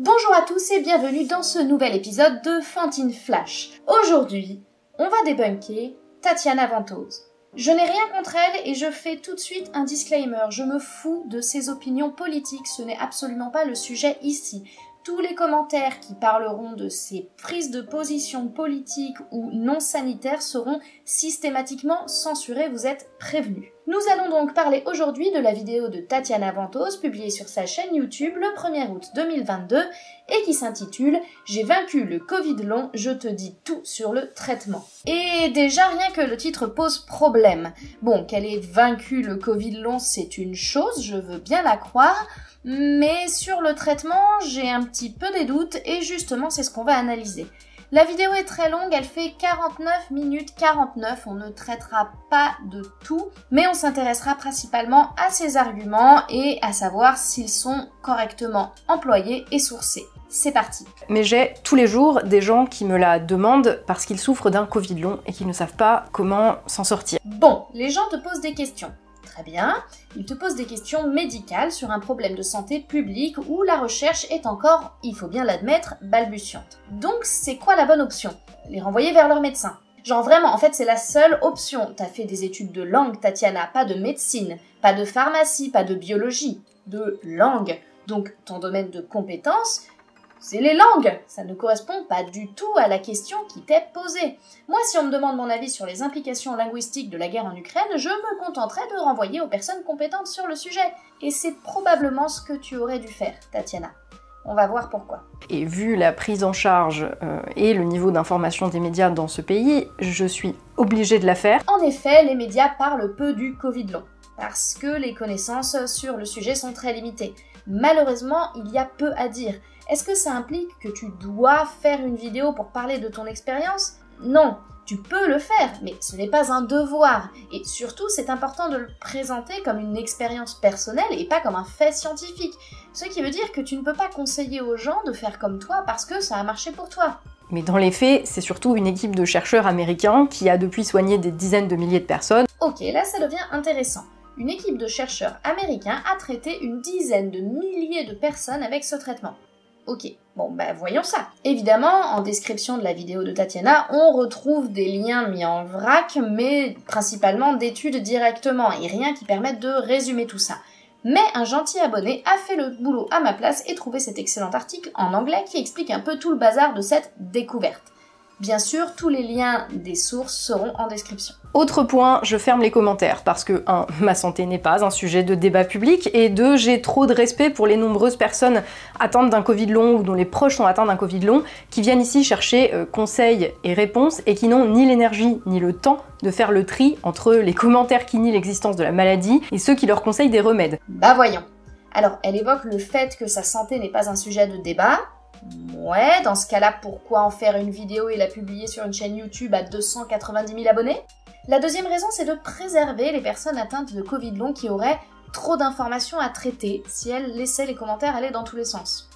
Bonjour à tous et bienvenue dans ce nouvel épisode de Fantine Flash. Aujourd'hui, on va débunker Tatiana Ventose. Je n'ai rien contre elle et je fais tout de suite un disclaimer. Je me fous de ses opinions politiques, ce n'est absolument pas le sujet ici. Tous les commentaires qui parleront de ses prises de position politiques ou non sanitaires seront systématiquement censurés, vous êtes prévenus. Nous allons donc parler aujourd'hui de la vidéo de Tatiana Ventose publiée sur sa chaîne YouTube le 1er août 2022 et qui s'intitule « J'ai vaincu le Covid long, je te dis tout sur le traitement ». Et déjà rien que le titre pose problème. Bon, qu'elle ait vaincu le Covid long, c'est une chose, je veux bien la croire, mais sur le traitement, j'ai un petit peu des doutes et justement c'est ce qu'on va analyser. La vidéo est très longue, elle fait 49 minutes 49, on ne traitera pas de tout, mais on s'intéressera principalement à ses arguments et à savoir s'ils sont correctement employés et sourcés. C'est parti. Mais j'ai tous les jours des gens qui me la demandent parce qu'ils souffrent d'un Covid long et qu'ils ne savent pas comment s'en sortir. Bon, les gens te posent des questions. Très bien, ils te posent des questions médicales sur un problème de santé publique où la recherche est encore, il faut bien l'admettre, balbutiante. Donc c'est quoi la bonne option? Les renvoyer vers leur médecin. Genre vraiment, en fait c'est la seule option. T'as fait des études de langue, Tatiana, pas de médecine, pas de pharmacie, pas de biologie, de langue. Donc ton domaine de compétence, c'est les langues. Ça ne correspond pas du tout à la question qui t'est posée. Moi, si on me demande mon avis sur les implications linguistiques de la guerre en Ukraine, je me contenterai de renvoyer aux personnes compétentes sur le sujet. Et c'est probablement ce que tu aurais dû faire, Tatiana. On va voir pourquoi. Et vu la prise en charge et le niveau d'information des médias dans ce pays, je suis obligée de la faire. En effet, les médias parlent peu du Covid long, parce que les connaissances sur le sujet sont très limitées. Malheureusement, il y a peu à dire. Est-ce que ça implique que tu dois faire une vidéo pour parler de ton expérience? Non, tu peux le faire, mais ce n'est pas un devoir. Et surtout, c'est important de le présenter comme une expérience personnelle et pas comme un fait scientifique. Ce qui veut dire que tu ne peux pas conseiller aux gens de faire comme toi parce que ça a marché pour toi. Mais dans les faits, c'est surtout une équipe de chercheurs américains qui a depuis soigné des dizaines de milliers de personnes. Ok, là ça devient intéressant. Une équipe de chercheurs américains a traité une dizaine de milliers de personnes avec ce traitement. Ok, bon bah voyons ça. Évidemment, en description de la vidéo de Tatiana, on retrouve des liens mis en vrac, mais principalement d'études directement, et rien qui permette de résumer tout ça. Mais un gentil abonné a fait le boulot à ma place et trouvé cet excellent article en anglais qui explique un peu tout le bazar de cette découverte. Bien sûr, tous les liens des sources seront en description. Autre point, je ferme les commentaires parce que 1. Ma santé n'est pas un sujet de débat public et 2. J'ai trop de respect pour les nombreuses personnes atteintes d'un Covid long ou dont les proches sont atteints d'un Covid long qui viennent ici chercher conseils et réponses et qui n'ont ni l'énergie ni le temps de faire le tri entre les commentaires qui nient l'existence de la maladie et ceux qui leur conseillent des remèdes. Bah voyons. Alors, elle évoque le fait que sa santé n'est pas un sujet de débat. Ouais, dans ce cas-là, pourquoi en faire une vidéo et la publier sur une chaîne YouTube à 290 000 abonnés? La deuxième raison, c'est de préserver les personnes atteintes de Covid long qui auraient trop d'informations à traiter si elles laissaient les commentaires aller dans tous les sens.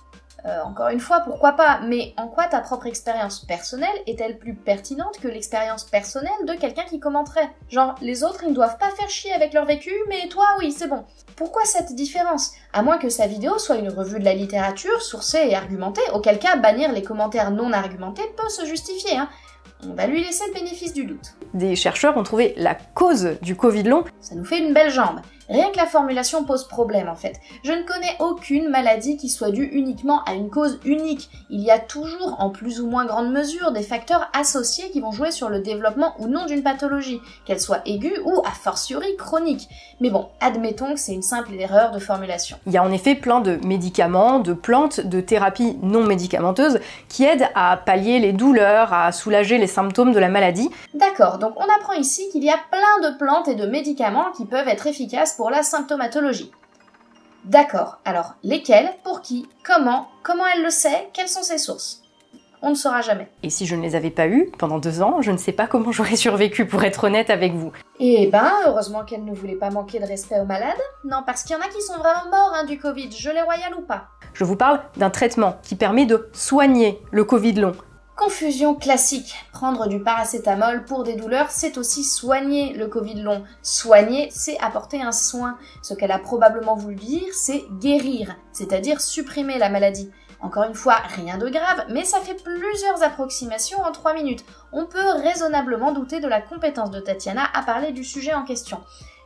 Encore une fois, pourquoi pas, mais en quoi ta propre expérience personnelle est-elle plus pertinente que l'expérience personnelle de quelqu'un qui commenterait? Genre, les autres, ils ne doivent pas faire chier avec leur vécu, mais toi, oui, c'est bon. Pourquoi cette différence? À moins que sa vidéo soit une revue de la littérature, sourcée et argumentée, auquel cas bannir les commentaires non argumentés peut se justifier, hein. On va lui laisser le bénéfice du doute. Des chercheurs ont trouvé la cause du Covid long. Ça nous fait une belle jambe. Rien que la formulation pose problème en fait. Je ne connais aucune maladie qui soit due uniquement à une cause unique. Il y a toujours, en plus ou moins grande mesure, des facteurs associés qui vont jouer sur le développement ou non d'une pathologie, qu'elle soit aiguë ou a fortiori chronique. Mais bon, admettons que c'est une simple erreur de formulation. Il y a en effet plein de médicaments, de plantes, de thérapies non médicamenteuses qui aident à pallier les douleurs, à soulager les symptômes de la maladie. D'accord, donc on apprend ici qu'il y a plein de plantes et de médicaments qui peuvent être efficaces pour la symptomatologie. D'accord, alors lesquels, pour qui, comment elle le sait, quelles sont ses sources? On ne saura jamais. Et si je ne les avais pas eues pendant 2 ans, je ne sais pas comment j'aurais survécu, pour être honnête avec vous. Eh ben, heureusement qu'elle ne voulait pas manquer de respect aux malades. Non, parce qu'il y en a qui sont vraiment morts du Covid, gelée royale ou pas. Je vous parle d'un traitement qui permet de soigner le Covid long. Confusion classique. Prendre du paracétamol pour des douleurs, c'est aussi soigner le Covid long. Soigner, c'est apporter un soin. Ce qu'elle a probablement voulu dire, c'est guérir, c'est-à-dire supprimer la maladie. Encore une fois, rien de grave, mais ça fait plusieurs approximations en 3 minutes. On peut raisonnablement douter de la compétence de Tatiana à parler du sujet en question.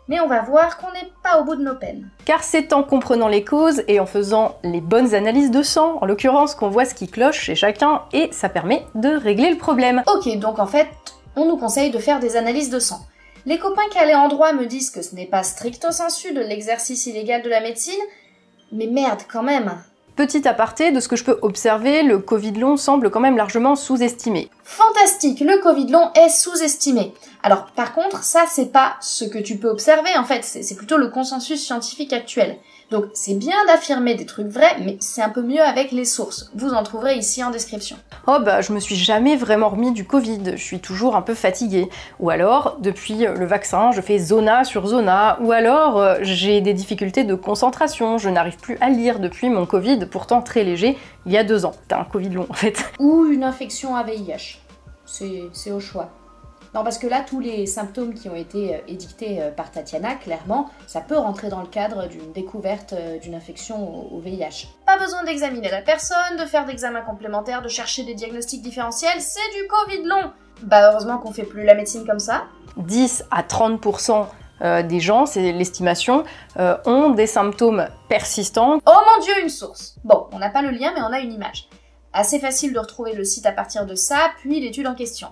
Mais on va voir qu'on n'est pas au bout de nos peines. Car c'est en comprenant les causes et en faisant les bonnes analyses de sang, en l'occurrence, qu'on voit ce qui cloche chez chacun et ça permet de régler le problème. Ok, donc en fait, on nous conseille de faire des analyses de sang. Les copains calés en droit me disent que ce n'est pas stricto sensu de l'exercice illégal de la médecine, mais merde quand même. Petit aparté, de ce que je peux observer, le Covid long semble quand même largement sous-estimé. Fantastique, le Covid long est sous-estimé. Alors par contre, ça c'est pas ce que tu peux observer en fait, c'est plutôt le consensus scientifique actuel. Donc c'est bien d'affirmer des trucs vrais, mais c'est un peu mieux avec les sources. Vous en trouverez ici en description. Oh bah je me suis jamais vraiment remis du Covid, je suis toujours un peu fatiguée. Ou alors, depuis le vaccin, je fais zona sur zona. Ou alors, j'ai des difficultés de concentration, je n'arrive plus à lire depuis mon Covid, pourtant très léger, il y a 2 ans. T'as un Covid long en fait. Ou une infection à VIH. C'est au choix. Non, parce que là, tous les symptômes qui ont été édictés par Tatiana, clairement, ça peut rentrer dans le cadre d'une découverte d'une infection au VIH. Pas besoin d'examiner la personne, de faire d'examens complémentaires, de chercher des diagnostics différentiels, c'est du Covid long. Bah heureusement qu'on fait plus la médecine comme ça. 10 à 30% des gens, c'est l'estimation, ont des symptômes persistants. Oh mon Dieu, une source. Bon, on n'a pas le lien, mais on a une image. Assez facile de retrouver le site à partir de ça, puis l'étude en question.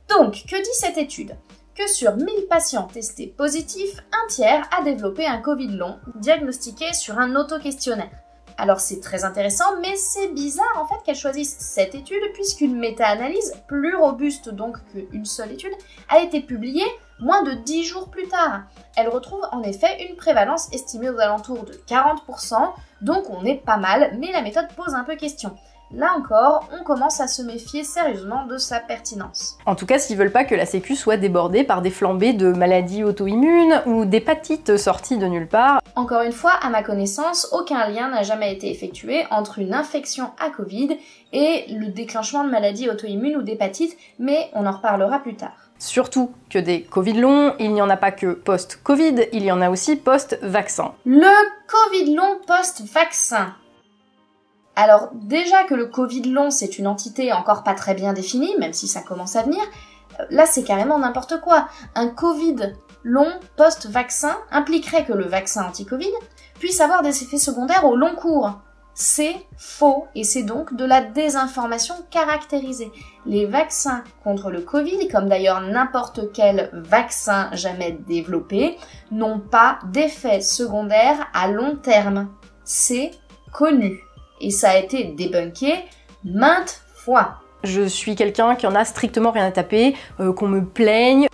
Donc, que dit cette étude? Que sur 1000 patients testés positifs, un tiers a développé un Covid long, diagnostiqué sur un auto-questionnaire. Alors c'est très intéressant, mais c'est bizarre en fait qu'elle choisisse cette étude, puisqu'une méta-analyse, plus robuste donc qu'une seule étude, a été publiée moins de 10 jours plus tard. Elle retrouve en effet une prévalence estimée aux alentours de 40%, donc on est pas mal, mais la méthode pose un peu question. Là encore, on commence à se méfier sérieusement de sa pertinence. En tout cas, s'ils veulent pas que la Sécu soit débordée par des flambées de maladies auto-immunes ou d'hépatites sorties de nulle part. Encore une fois, à ma connaissance, aucun lien n'a jamais été effectué entre une infection à Covid et le déclenchement de maladies auto-immunes ou d'hépatites, mais on en reparlera plus tard. Surtout que des Covid longs, il n'y en a pas que post-Covid, il y en a aussi post-vaccin. Le Covid long post-vaccin. Alors déjà que le Covid long c'est une entité encore pas très bien définie, même si ça commence à venir, là c'est carrément n'importe quoi. Un Covid long post-vaccin impliquerait que le vaccin anti-Covid puisse avoir des effets secondaires au long cours. C'est faux et c'est donc de la désinformation caractérisée. Les vaccins contre le Covid, comme d'ailleurs n'importe quel vaccin jamais développé, n'ont pas d'effets secondaires à long terme. C'est connu. Et ça a été débunké maintes fois. Je suis quelqu'un qui en a strictement rien à taper, qu'on me plaigne.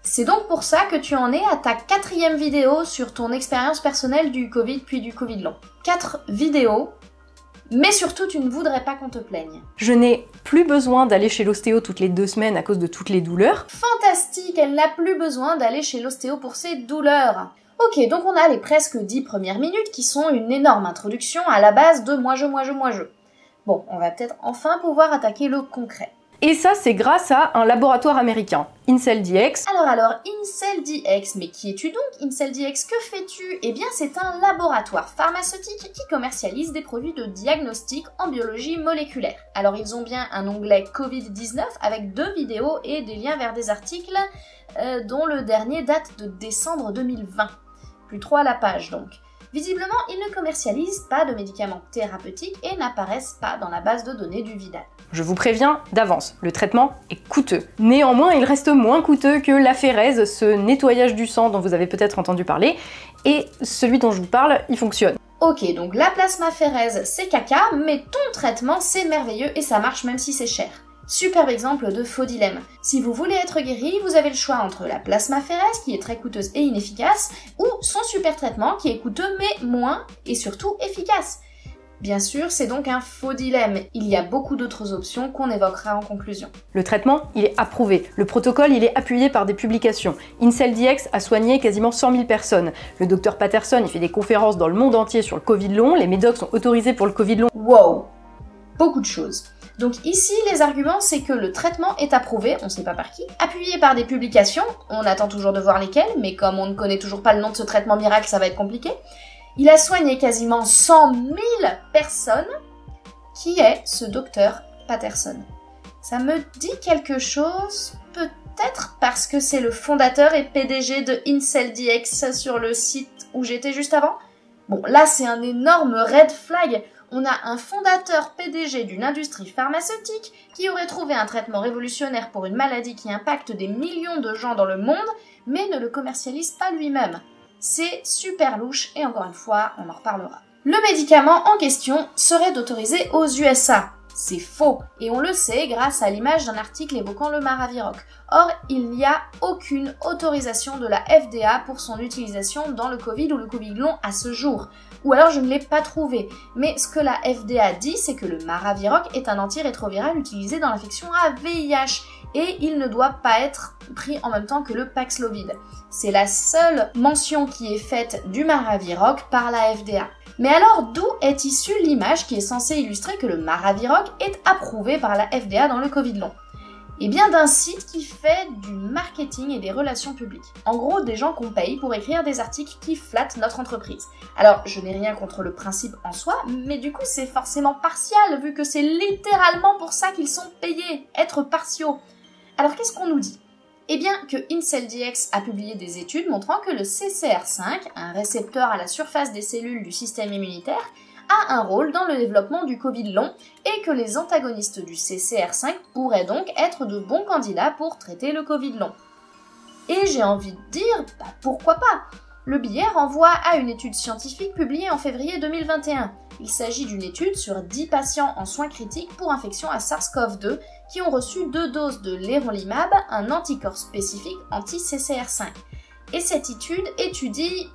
C'est donc pour ça que tu en es à ta 4e vidéo sur ton expérience personnelle du Covid puis du Covid long. 4 vidéos, mais surtout tu ne voudrais pas qu'on te plaigne. Je n'ai plus besoin d'aller chez l'ostéo toutes les 2 semaines à cause de toutes les douleurs. Fantastique, elle n'a plus besoin d'aller chez l'ostéo pour ses douleurs. Ok, donc on a les presque 10 premières minutes qui sont une énorme introduction à la base de moi je. Bon, on va peut-être enfin pouvoir attaquer le concret. Et ça, c'est grâce à un laboratoire américain, IncelDx. Alors, IncelDx, mais qui es-tu donc IncelDx? Que fais-tu? Eh bien, c'est un laboratoire pharmaceutique qui commercialise des produits de diagnostic en biologie moléculaire. Alors, ils ont bien un onglet Covid-19 avec 2 vidéos et des liens vers des articles dont le dernier date de décembre 2020. Plus 3 à la page donc. Visiblement, ils ne commercialisent pas de médicaments thérapeutiques et n'apparaissent pas dans la base de données du Vidal. Je vous préviens d'avance, le traitement est coûteux. Néanmoins, il reste moins coûteux que l'aphérèse, ce nettoyage du sang dont vous avez peut-être entendu parler, et celui dont je vous parle, il fonctionne. Ok, donc la plasmaphérèse, c'est caca, mais ton traitement, c'est merveilleux et ça marche même si c'est cher. Superbe exemple de faux dilemme. Si vous voulez être guéri, vous avez le choix entre la plasmaphérèse, qui est très coûteuse et inefficace, ou son super traitement, qui est coûteux mais moins, et surtout efficace. Bien sûr, c'est donc un faux dilemme. Il y a beaucoup d'autres options qu'on évoquera en conclusion. Le traitement, il est approuvé. Le protocole, il est appuyé par des publications. IncelDx a soigné quasiment 100 000 personnes. Le docteur Patterson, il fait des conférences dans le monde entier sur le Covid long. Les médocs sont autorisés pour le Covid long. Wow! Beaucoup de choses. Donc ici, les arguments, c'est que le traitement est approuvé, on sait pas par qui, appuyé par des publications, on attend toujours de voir lesquelles, mais comme on ne connaît toujours pas le nom de ce traitement miracle, ça va être compliqué. Il a soigné quasiment 100 000 personnes, Qui est ce docteur Patterson? Ça me dit quelque chose, peut-être parce que c'est le fondateur et PDG de IncelDX sur le site où j'étais juste avant? Bon, là c'est un énorme red flag. On a un fondateur PDG d'une industrie pharmaceutique qui aurait trouvé un traitement révolutionnaire pour une maladie qui impacte des millions de gens dans le monde, mais ne le commercialise pas lui-même. C'est super louche et encore une fois, on en reparlera. Le médicament en question serait autorisé aux USA. C'est faux, et on le sait grâce à l'image d'un article évoquant le Maraviroc. Or, il n'y a aucune autorisation de la FDA pour son utilisation dans le Covid ou le Covid long à ce jour. Ou alors je ne l'ai pas trouvé. Mais ce que la FDA dit, c'est que le Maraviroc est un antirétroviral utilisé dans l'infection à VIH, et il ne doit pas être pris en même temps que le Paxlovid. C'est la seule mention qui est faite du Maraviroc par la FDA. Mais alors, d'où est issue l'image qui est censée illustrer que le Maraviroc est approuvé par la FDA dans le Covid long? Eh bien d'un site qui fait du marketing et des relations publiques. En gros, des gens qu'on paye pour écrire des articles qui flattent notre entreprise. Alors, je n'ai rien contre le principe en soi, mais du coup c'est forcément partial, vu que c'est littéralement pour ça qu'ils sont payés, être partiaux. Alors qu'est-ce qu'on nous dit? Eh bien que IncelDX a publié des études montrant que le CCR5, un récepteur à la surface des cellules du système immunitaire, a un rôle dans le développement du Covid long et que les antagonistes du CCR5 pourraient donc être de bons candidats pour traiter le Covid long. Et j'ai envie de dire, pourquoi pas? Le billet renvoie à une étude scientifique publiée en février 2021. Il s'agit d'une étude sur 10 patients en soins critiques pour infection à SARS-CoV-2 qui ont reçu 2 doses de leronlimab, un anticorps spécifique anti-CCR5. Et cette étude étudie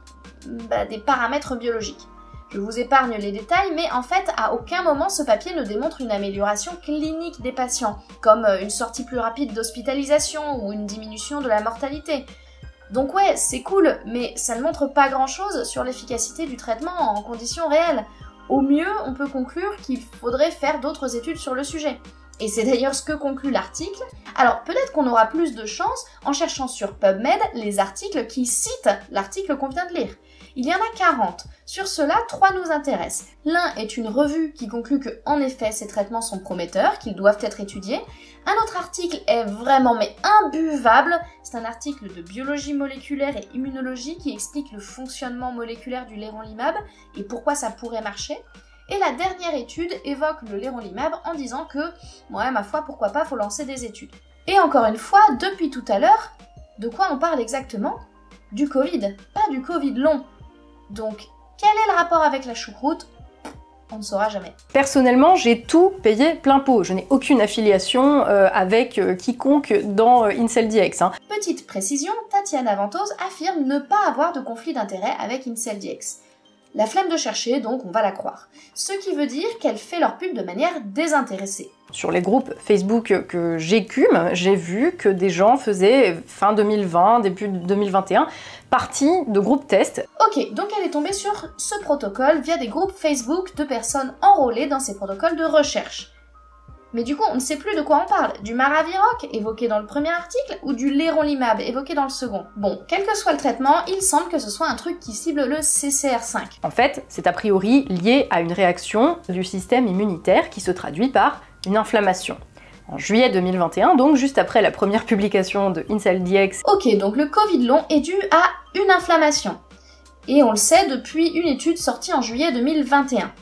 des paramètres biologiques. Je vous épargne les détails, mais en fait, à aucun moment ce papier ne démontre une amélioration clinique des patients, comme une sortie plus rapide d'hospitalisation ou une diminution de la mortalité. Donc ouais, c'est cool, mais ça ne montre pas grand-chose sur l'efficacité du traitement en conditions réelles. Au mieux, on peut conclure qu'il faudrait faire d'autres études sur le sujet. Et c'est d'ailleurs ce que conclut l'article. Alors peut-être qu'on aura plus de chance en cherchant sur PubMed les articles qui citent l'article qu'on vient de lire. Il y en a 40. Sur cela, 3 nous intéressent. L'un est une revue qui conclut que, en effet, ces traitements sont prometteurs, qu'ils doivent être étudiés. Un autre article est vraiment imbuvable. C'est un article de biologie moléculaire et immunologie qui explique le fonctionnement moléculaire du leronlimab et pourquoi ça pourrait marcher. Et la dernière étude évoque le leronlimab en disant que, ouais, ma foi, pourquoi pas, faut lancer des études. Et encore une fois, depuis tout à l'heure, de quoi on parle exactement? Du Covid, pas du Covid long. Donc, quel est le rapport avec la choucroute? On ne saura jamais. Personnellement, j'ai tout payé plein pot. Je n'ai aucune affiliation avec quiconque dans IncelDX. Petite précision, Tatiana Ventose affirme ne pas avoir de conflit d'intérêt avec IncelDX. La flemme de chercher, donc on va la croire. Ce qui veut dire qu'elle fait leur pub de manière désintéressée. Sur les groupes Facebook que j'écume, j'ai vu que des gens faisaient fin 2020, début 2021, partie de groupes test. Ok, donc elle est tombée sur ce protocole via des groupes Facebook de personnes enrôlées dans ces protocoles de recherche. Mais du coup, on ne sait plus de quoi on parle. Du Maraviroc, évoqué dans le premier article, ou du leronlimab, évoqué dans le second. Bon, quel que soit le traitement, il semble que ce soit un truc qui cible le CCR5. En fait, c'est a priori lié à une réaction du système immunitaire qui se traduit par une inflammation. En juillet 2021, donc juste après la première publication de IncelDX. Ok, donc le Covid long est dû à une inflammation. Et on le sait depuis une étude sortie en juillet 2021.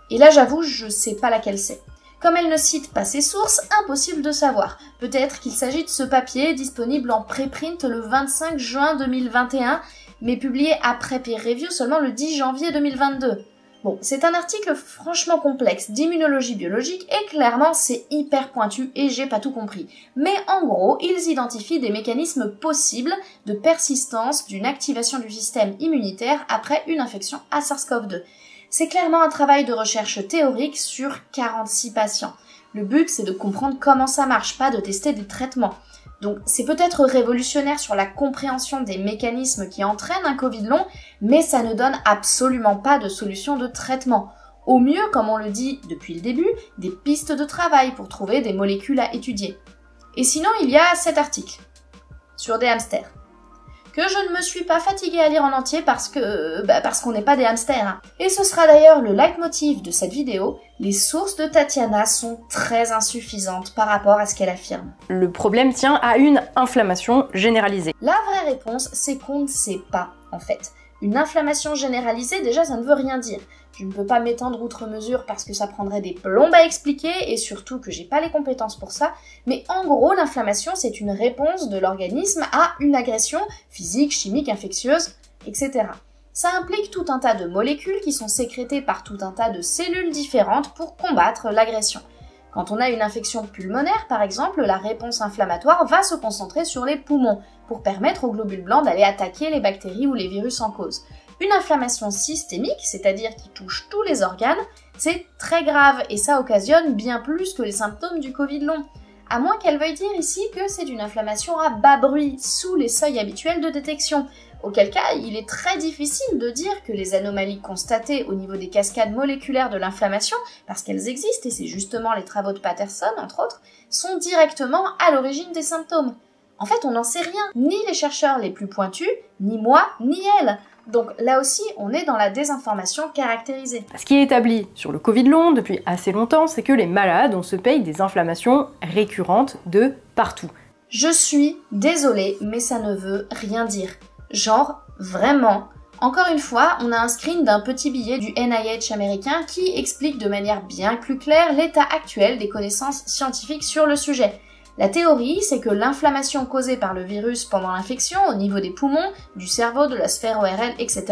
Et là, j'avoue, je sais pas laquelle c'est. Comme elle ne cite pas ses sources, impossible de savoir. Peut-être qu'il s'agit de ce papier disponible en préprint le 25 juin 2021, mais publié après peer review seulement le 10 janvier 2022. Bon, c'est un article franchement complexe d'immunologie biologique et clairement c'est hyper pointu et j'ai pas tout compris. Mais en gros, ils identifient des mécanismes possibles de persistance d'une activation du système immunitaire après une infection à SARS-CoV-2. C'est clairement un travail de recherche théorique sur 46 patients. Le but, c'est de comprendre comment ça marche, pas de tester des traitements. Donc, c'est peut-être révolutionnaire sur la compréhension des mécanismes qui entraînent un Covid long, mais ça ne donne absolument pas de solution de traitement. Au mieux, comme on le dit depuis le début, des pistes de travail pour trouver des molécules à étudier. Et sinon, il y a cet article sur des hamsters. que je ne me suis pas fatiguée à lire en entier parce qu'on n'est pas des hamsters. Hein. Et ce sera d'ailleurs le leitmotiv de cette vidéo, les sources de Tatiana sont très insuffisantes par rapport à ce qu'elle affirme. Le problème tient à une inflammation généralisée. La vraie réponse, c'est qu'on ne sait pas, en fait. Une inflammation généralisée, déjà, ça ne veut rien dire. Je ne peux pas m'étendre outre mesure parce que ça prendrait des plombes à expliquer et surtout que j'ai pas les compétences pour ça. Mais en gros, l'inflammation, c'est une réponse de l'organisme à une agression physique, chimique, infectieuse, etc. Ça implique tout un tas de molécules qui sont sécrétées par tout un tas de cellules différentes pour combattre l'agression. Quand on a une infection pulmonaire, par exemple, la réponse inflammatoire va se concentrer sur les poumons pour permettre aux globules blancs d'aller attaquer les bactéries ou les virus en cause. Une inflammation systémique, c'est-à-dire qui touche tous les organes, c'est très grave et ça occasionne bien plus que les symptômes du Covid long. À moins qu'elle veuille dire ici que c'est une inflammation à bas bruit, sous les seuils habituels de détection. Auquel cas, il est très difficile de dire que les anomalies constatées au niveau des cascades moléculaires de l'inflammation, parce qu'elles existent, et c'est justement les travaux de Patterson, entre autres, sont directement à l'origine des symptômes. En fait, on n'en sait rien, ni les chercheurs les plus pointus, ni moi, ni elle. Donc là aussi, on est dans la désinformation caractérisée. Ce qui est établi sur le Covid long depuis assez longtemps, c'est que les malades, on se paye des inflammations récurrentes de partout. Je suis désolée, mais ça ne veut rien dire. Genre, vraiment. Encore une fois, on a un screen d'un petit billet du NIH américain qui explique de manière bien plus claire l'état actuel des connaissances scientifiques sur le sujet. La théorie, c'est que l'inflammation causée par le virus pendant l'infection, au niveau des poumons, du cerveau, de la sphère ORL, etc.,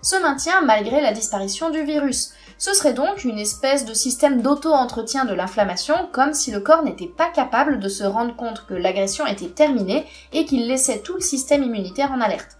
se maintient malgré la disparition du virus. Ce serait donc une espèce de système d'auto-entretien de l'inflammation, comme si le corps n'était pas capable de se rendre compte que l'agression était terminée et qu'il laissait tout le système immunitaire en alerte.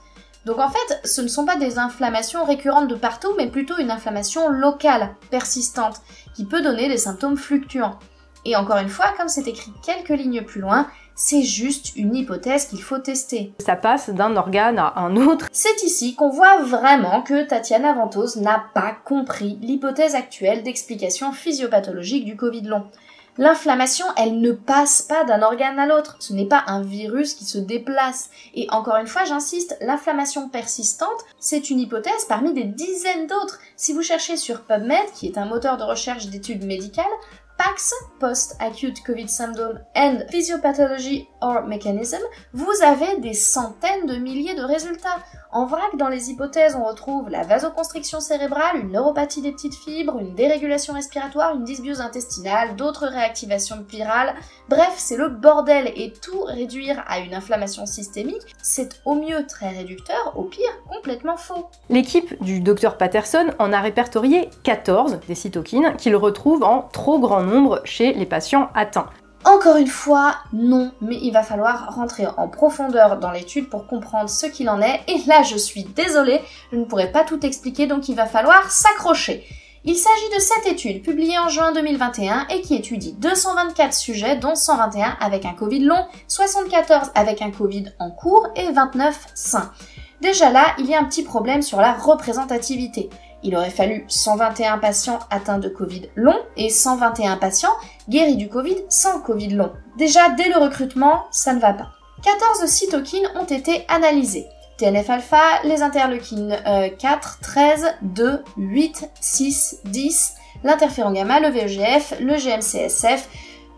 Donc en fait, ce ne sont pas des inflammations récurrentes de partout, mais plutôt une inflammation locale, persistante, qui peut donner des symptômes fluctuants. Et encore une fois, comme c'est écrit quelques lignes plus loin, c'est juste une hypothèse qu'il faut tester. Ça passe d'un organe à un autre. C'est ici qu'on voit vraiment que Tatiana Ventose n'a pas compris l'hypothèse actuelle d'explication physiopathologique du Covid long. L'inflammation, elle ne passe pas d'un organe à l'autre. Ce n'est pas un virus qui se déplace. Et encore une fois, j'insiste, l'inflammation persistante, c'est une hypothèse parmi des dizaines d'autres. Si vous cherchez sur PubMed, qui est un moteur de recherche d'études médicales, PACS, Post-Acute Covid Syndrome and Physiopathology or Mechanism, vous avez des centaines de milliers de résultats. En vrac, dans les hypothèses, on retrouve la vasoconstriction cérébrale, une neuropathie des petites fibres, une dérégulation respiratoire, une dysbiose intestinale, d'autres réactivations virales. Bref, c'est le bordel et tout réduire à une inflammation systémique, c'est au mieux très réducteur, au pire complètement faux. L'équipe du Dr Patterson en a répertorié 14 des cytokines qu'il retrouve en trop grand nombre chez les patients atteints. Encore une fois, non, mais il va falloir rentrer en profondeur dans l'étude pour comprendre ce qu'il en est, et là je suis désolée, je ne pourrai pas tout expliquer, donc il va falloir s'accrocher. Il s'agit de cette étude publiée en juin 2021 et qui étudie 224 sujets, dont 121 avec un Covid long, 74 avec un Covid en cours et 29 sains. Déjà là, il y a un petit problème sur la représentativité. Il aurait fallu 121 patients atteints de Covid long et 121 patients guéris du Covid sans Covid long. Déjà, dès le recrutement, ça ne va pas. 14 cytokines ont été analysées. TNF-alpha, les interleukines 4, 13, 2, 8, 6, 10, l'interféron gamma, le VEGF, le GM-CSF,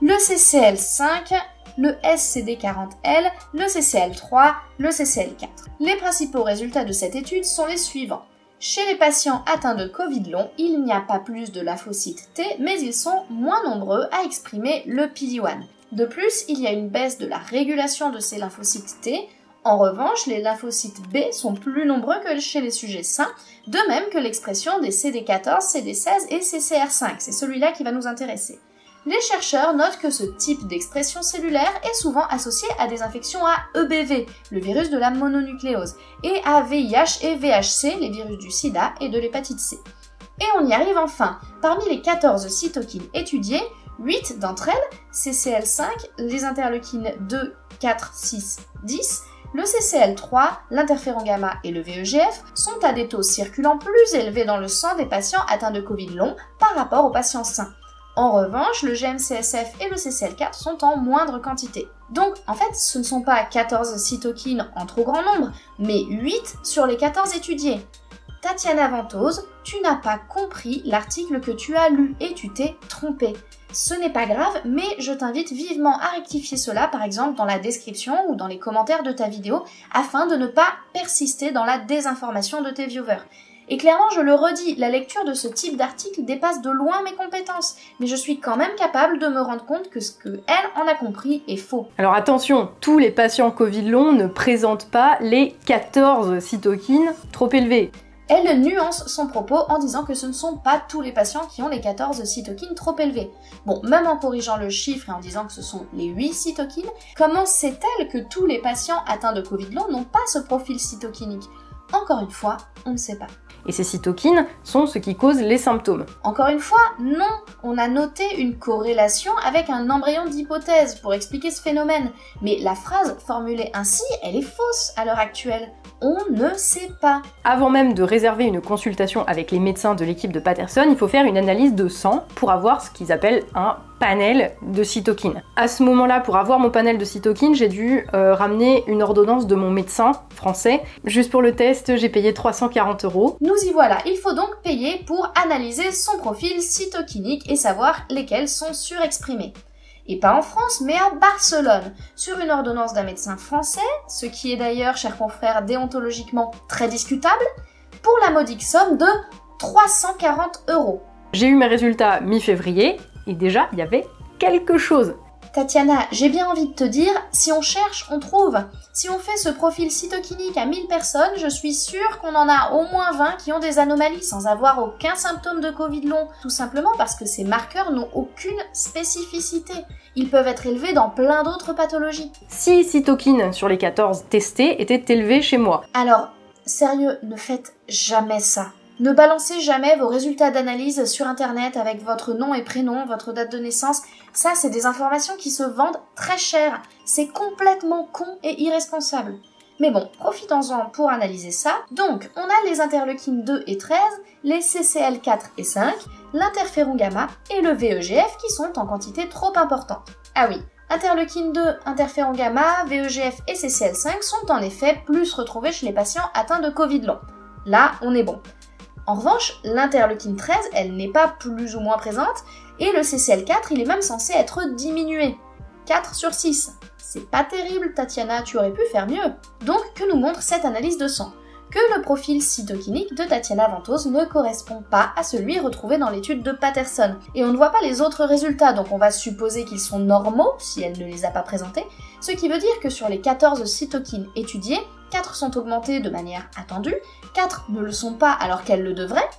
le CCL5, le SCD40L, le CCL3, le CCL4. Les principaux résultats de cette étude sont les suivants. Chez les patients atteints de Covid long, il n'y a pas plus de lymphocytes T, mais ils sont moins nombreux à exprimer le PD-1. De plus, il y a une baisse de la régulation de ces lymphocytes T. En revanche, les lymphocytes B sont plus nombreux que chez les sujets sains, de même que l'expression des CD14, CD16 et CCR5. C'est celui-là qui va nous intéresser. Les chercheurs notent que ce type d'expression cellulaire est souvent associé à des infections à EBV, le virus de la mononucléose, et à VIH et VHC, les virus du sida et de l'hépatite C. Et on y arrive enfin. Parmi les 14 cytokines étudiées, 8 d'entre elles, CCL5, les interleukines 2, 4, 6, 10, le CCL3, l'interféron gamma et le VEGF sont à des taux circulant plus élevés dans le sang des patients atteints de Covid long par rapport aux patients sains. En revanche, le GM-CSF et le CCL4 sont en moindre quantité. Donc, en fait, ce ne sont pas 14 cytokines en trop grand nombre, mais 8 sur les 14 étudiés. Tatiana Ventose, tu n'as pas compris l'article que tu as lu et tu t'es trompée. Ce n'est pas grave, mais je t'invite vivement à rectifier cela, par exemple dans la description ou dans les commentaires de ta vidéo, afin de ne pas persister dans la désinformation de tes viewers. Et clairement, je le redis, la lecture de ce type d'article dépasse de loin mes compétences, mais je suis quand même capable de me rendre compte que ce qu'elle en a compris est faux. Alors attention, tous les patients Covid long ne présentent pas les 14 cytokines trop élevées. Elle nuance son propos en disant que ce ne sont pas tous les patients qui ont les 14 cytokines trop élevées. Bon, même en corrigeant le chiffre et en disant que ce sont les 8 cytokines, comment sait-elle que tous les patients atteints de Covid long n'ont pas ce profil cytokinique? Encore une fois, on ne sait pas. Et ces cytokines sont ce qui cause les symptômes. Encore une fois, non, on a noté une corrélation avec un embryon d'hypothèse pour expliquer ce phénomène. Mais la phrase formulée ainsi, elle est fausse à l'heure actuelle. On ne sait pas. Avant même de réserver une consultation avec les médecins de l'équipe de Patterson, il faut faire une analyse de sang pour avoir ce qu'ils appellent un panel de cytokines. À ce moment-là, pour avoir mon panel de cytokines, j'ai dû ramener une ordonnance de mon médecin français. Juste pour le test, j'ai payé 340 €. Nous y voilà, il faut donc payer pour analyser son profil cytokinique et savoir lesquels sont surexprimés. Et pas en France, mais à Barcelone, sur une ordonnance d'un médecin français, ce qui est d'ailleurs, chers confrères, déontologiquement très discutable, pour la modique somme de 340 €. J'ai eu mes résultats mi-février, et déjà, il y avait quelque chose. Tatiana, j'ai bien envie de te dire, si on cherche, on trouve. Si on fait ce profil cytokinique à 1000 personnes, je suis sûre qu'on en a au moins 20 qui ont des anomalies sans avoir aucun symptôme de Covid long. Tout simplement parce que ces marqueurs n'ont aucune spécificité. Ils peuvent être élevés dans plein d'autres pathologies. 6 cytokines sur les 14 testées étaient élevées chez moi. Alors, sérieux, ne faites jamais ça. Ne balancez jamais vos résultats d'analyse sur internet avec votre nom et prénom, votre date de naissance. Ça, c'est des informations qui se vendent très cher. C'est complètement con et irresponsable. Mais bon, profitons-en pour analyser ça. Donc, on a les interleukines 2 et 13, les CCL4 et 5, l'interféron gamma et le VEGF qui sont en quantité trop importante. Ah oui, interleukine 2, interféron gamma, VEGF et CCL5 sont en effet plus retrouvés chez les patients atteints de Covid long. Là, on est bon. En revanche, l'interleukine 13, elle n'est pas plus ou moins présente, et le CCL4, il est même censé être diminué. 4 sur 6. C'est pas terrible, Tatiana, tu aurais pu faire mieux. Donc, que nous montre cette analyse de sang? Que le profil cytokinique de Tatiana Ventose ne correspond pas à celui retrouvé dans l'étude de Patterson. Et on ne voit pas les autres résultats, donc on va supposer qu'ils sont normaux, si elle ne les a pas présentés, ce qui veut dire que sur les 14 cytokines étudiées, 4 sont augmentées de manière attendue, 4 ne le sont pas alors qu'elles le devraient,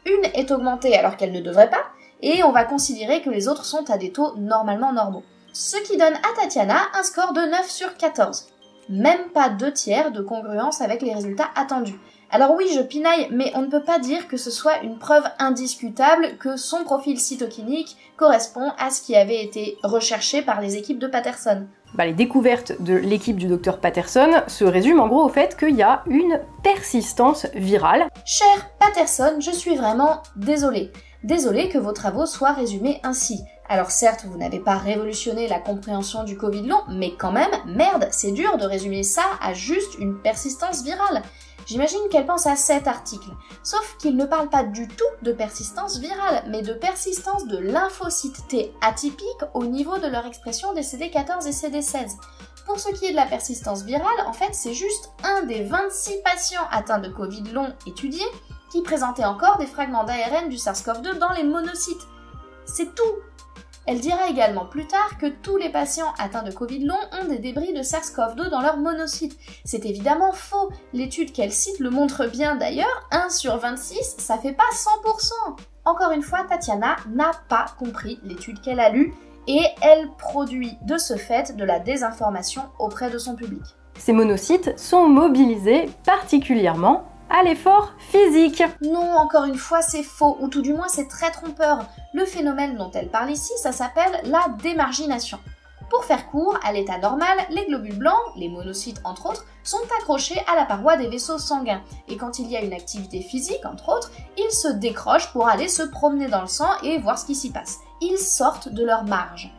une est augmentée alors qu'elle ne devrait pas, et on va considérer que les autres sont à des taux normalement normaux. Ce qui donne à Tatiana un score de 9 sur 14. Même pas 2/3 de congruence avec les résultats attendus. Alors oui, je pinaille, mais on ne peut pas dire que ce soit une preuve indiscutable que son profil cytokinique correspond à ce qui avait été recherché par les équipes de Patterson. Les découvertes de l'équipe du docteur Patterson se résument en gros au fait qu'il y a une persistance virale. Cher Patterson, je suis vraiment désolée. Désolée que vos travaux soient résumés ainsi. Alors certes, vous n'avez pas révolutionné la compréhension du Covid long, mais quand même, merde, c'est dur de résumer ça à juste une persistance virale. J'imagine qu'elle pense à cet article, sauf qu'il ne parle pas du tout de persistance virale, mais de persistance de lymphocytes T atypiques au niveau de leur expression des CD14 et CD16. Pour ce qui est de la persistance virale, en fait, c'est juste un des 26 patients atteints de Covid long étudiés qui présentait encore des fragments d'ARN du SARS-CoV-2 dans les monocytes. C'est tout! Elle dira également plus tard que tous les patients atteints de Covid long ont des débris de SARS-CoV-2 dans leurs monocytes. C'est évidemment faux. L'étude qu'elle cite le montre bien d'ailleurs, 1 sur 26, ça fait pas 100%. Encore une fois, Tatiana n'a pas compris l'étude qu'elle a lue et elle produit de ce fait de la désinformation auprès de son public. Ces monocytes sont mobilisés particulièrement à l'effort physique. Non, encore une fois, c'est faux, ou tout du moins c'est très trompeur. Le phénomène dont elle parle ici, ça s'appelle la démargination. Pour faire court, à l'état normal, les globules blancs, les monocytes entre autres, sont accrochés à la paroi des vaisseaux sanguins. Et quand il y a une activité physique, entre autres, ils se décrochent pour aller se promener dans le sang et voir ce qui s'y passe. Ils sortent de leur marge.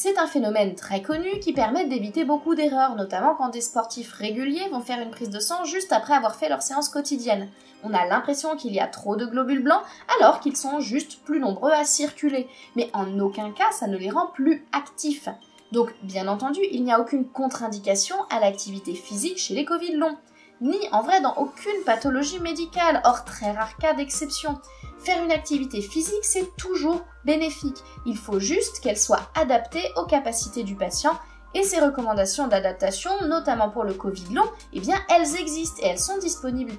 C'est un phénomène très connu qui permet d'éviter beaucoup d'erreurs, notamment quand des sportifs réguliers vont faire une prise de sang juste après avoir fait leur séance quotidienne. On a l'impression qu'il y a trop de globules blancs alors qu'ils sont juste plus nombreux à circuler, mais en aucun cas ça ne les rend plus actifs. Donc bien entendu, il n'y a aucune contre-indication à l'activité physique chez les Covid longs, ni en vrai dans aucune pathologie médicale, hors très rare cas d'exception. Faire une activité physique, c'est toujours bénéfique. Il faut juste qu'elle soit adaptée aux capacités du patient et ces recommandations d'adaptation, notamment pour le Covid long, eh bien elles existent et elles sont disponibles.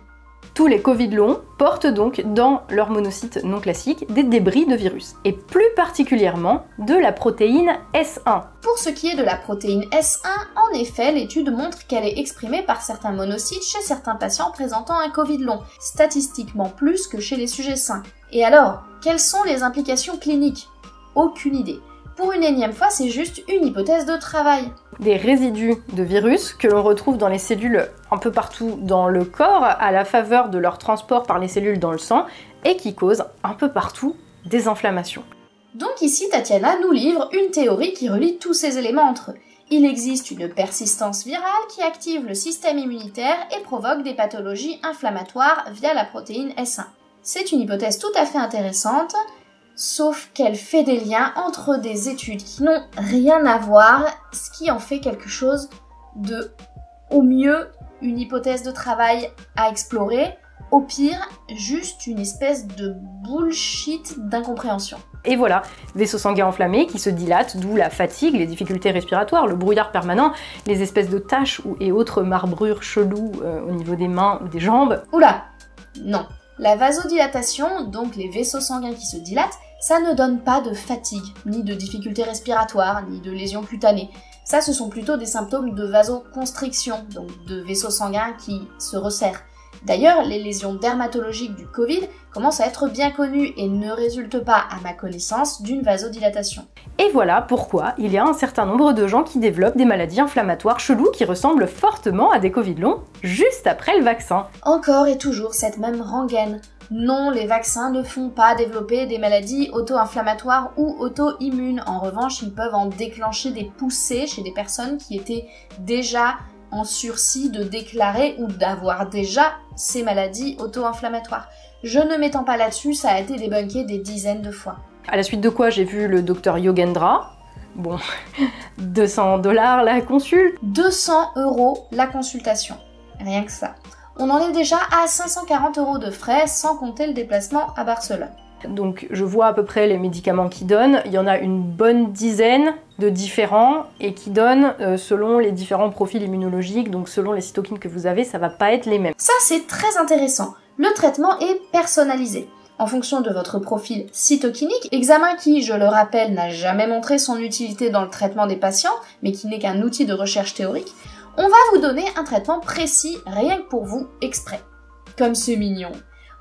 Tous les Covid longs portent donc dans leurs monocytes non classiques des débris de virus, et plus particulièrement de la protéine S1. Pour ce qui est de la protéine S1, en effet, l'étude montre qu'elle est exprimée par certains monocytes chez certains patients présentant un Covid long, statistiquement plus que chez les sujets sains. Et alors, quelles sont les implications cliniques? Aucune idée. Pour une énième fois, c'est juste une hypothèse de travail. Des résidus de virus que l'on retrouve dans les cellules un peu partout dans le corps à la faveur de leur transport par les cellules dans le sang et qui causent un peu partout des inflammations. Donc ici, Tatiana nous livre une théorie qui relie tous ces éléments entre eux. Il existe une persistance virale qui active le système immunitaire et provoque des pathologies inflammatoires via la protéine S1. C'est une hypothèse tout à fait intéressante, sauf qu'elle fait des liens entre des études qui n'ont rien à voir, ce qui en fait quelque chose de, au mieux, une hypothèse de travail à explorer, au pire, juste une espèce de bullshit d'incompréhension. Et voilà, vaisseaux sanguins enflammés qui se dilatent, d'où la fatigue, les difficultés respiratoires, le brouillard permanent, les espèces de taches et autres marbrures cheloues au niveau des mains ou des jambes. Oula, non. La vasodilatation, donc les vaisseaux sanguins qui se dilatent, ça ne donne pas de fatigue, ni de difficultés respiratoires, ni de lésions cutanées. Ça, ce sont plutôt des symptômes de vasoconstriction, donc de vaisseaux sanguins qui se resserrent. D'ailleurs, les lésions dermatologiques du Covid commencent à être bien connues et ne résultent pas, à ma connaissance, d'une vasodilatation. Et voilà pourquoi il y a un certain nombre de gens qui développent des maladies inflammatoires cheloues qui ressemblent fortement à des Covid longs juste après le vaccin. Encore et toujours cette même rengaine. Non, les vaccins ne font pas développer des maladies auto-inflammatoires ou auto-immunes. En revanche, ils peuvent en déclencher des poussées chez des personnes qui étaient déjà en sursis de déclarer ou d'avoir déjà ces maladies auto-inflammatoires. Je ne m'étends pas là-dessus, ça a été débunké des dizaines de fois. À la suite de quoi j'ai vu le docteur Yogendra. Bon, 200 $ la consulte. 200 € la consultation. Rien que ça. On en est déjà à 540 € de frais sans compter le déplacement à Barcelone. Donc je vois à peu près les médicaments qu'ils donnent. Il y en a une bonne dizaine de différents et qui donnent selon les différents profils immunologiques, donc selon les cytokines que vous avez, ça va pas être les mêmes. Ça c'est très intéressant. Le traitement est personnalisé. En fonction de votre profil cytokinique, examen qui, je le rappelle, n'a jamais montré son utilité dans le traitement des patients, mais qui n'est qu'un outil de recherche théorique, on va vous donner un traitement précis, rien que pour vous, exprès. Comme c'est mignon.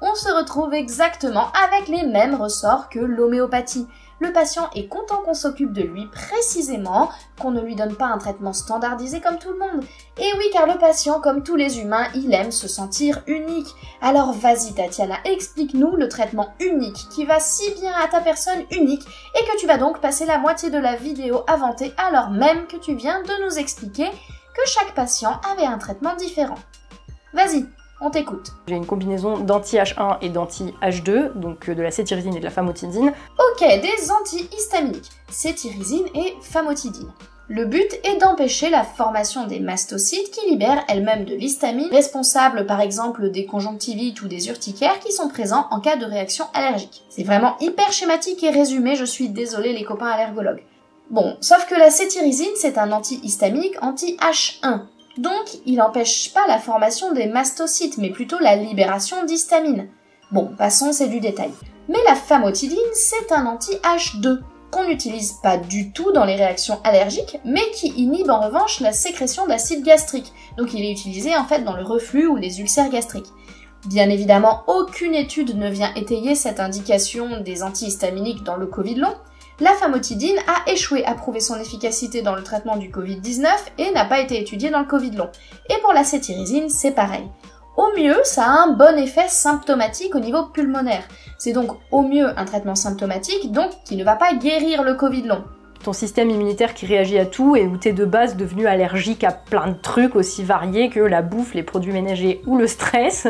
On se retrouve exactement avec les mêmes ressorts que l'homéopathie. Le patient est content qu'on s'occupe de lui précisément, qu'on ne lui donne pas un traitement standardisé comme tout le monde. Et oui, car le patient, comme tous les humains, il aime se sentir unique. Alors vas-y Tatiana, explique-nous le traitement unique qui va si bien à ta personne unique et que tu vas donc passer la moitié de la vidéo à vanter alors même que tu viens de nous expliquer que chaque patient avait un traitement différent. Vas-y, on t'écoute. J'ai une combinaison d'anti-H1 et d'anti-H2, donc de la cétirizine et de la famotidine. Ok, des antihistaminiques, cétirizine et famotidine. Le but est d'empêcher la formation des mastocytes qui libèrent elles-mêmes de l'histamine, responsable par exemple des conjonctivites ou des urticaires qui sont présents en cas de réaction allergique. C'est vraiment hyper schématique et résumé, je suis désolée les copains allergologues. Bon, sauf que la cétirizine c'est un antihistaminique anti-H1. Donc, il n'empêche pas la formation des mastocytes, mais plutôt la libération d'histamine. Bon, passons, c'est du détail. Mais la famotidine, c'est un anti-H2, qu'on n'utilise pas du tout dans les réactions allergiques, mais qui inhibe en revanche la sécrétion d'acide gastrique. Donc il est utilisé en fait dans le reflux ou les ulcères gastriques. Bien évidemment, aucune étude ne vient étayer cette indication des antihistaminiques dans le Covid long. La famotidine a échoué à prouver son efficacité dans le traitement du Covid-19 et n'a pas été étudiée dans le Covid long. Et pour la cétirizine, c'est pareil. Au mieux, ça a un bon effet symptomatique au niveau pulmonaire. C'est donc au mieux un traitement symptomatique, donc qui ne va pas guérir le Covid long. ton système immunitaire qui réagit à tout et où t'es de base devenu allergique à plein de trucs aussi variés que la bouffe, les produits ménagers ou le stress.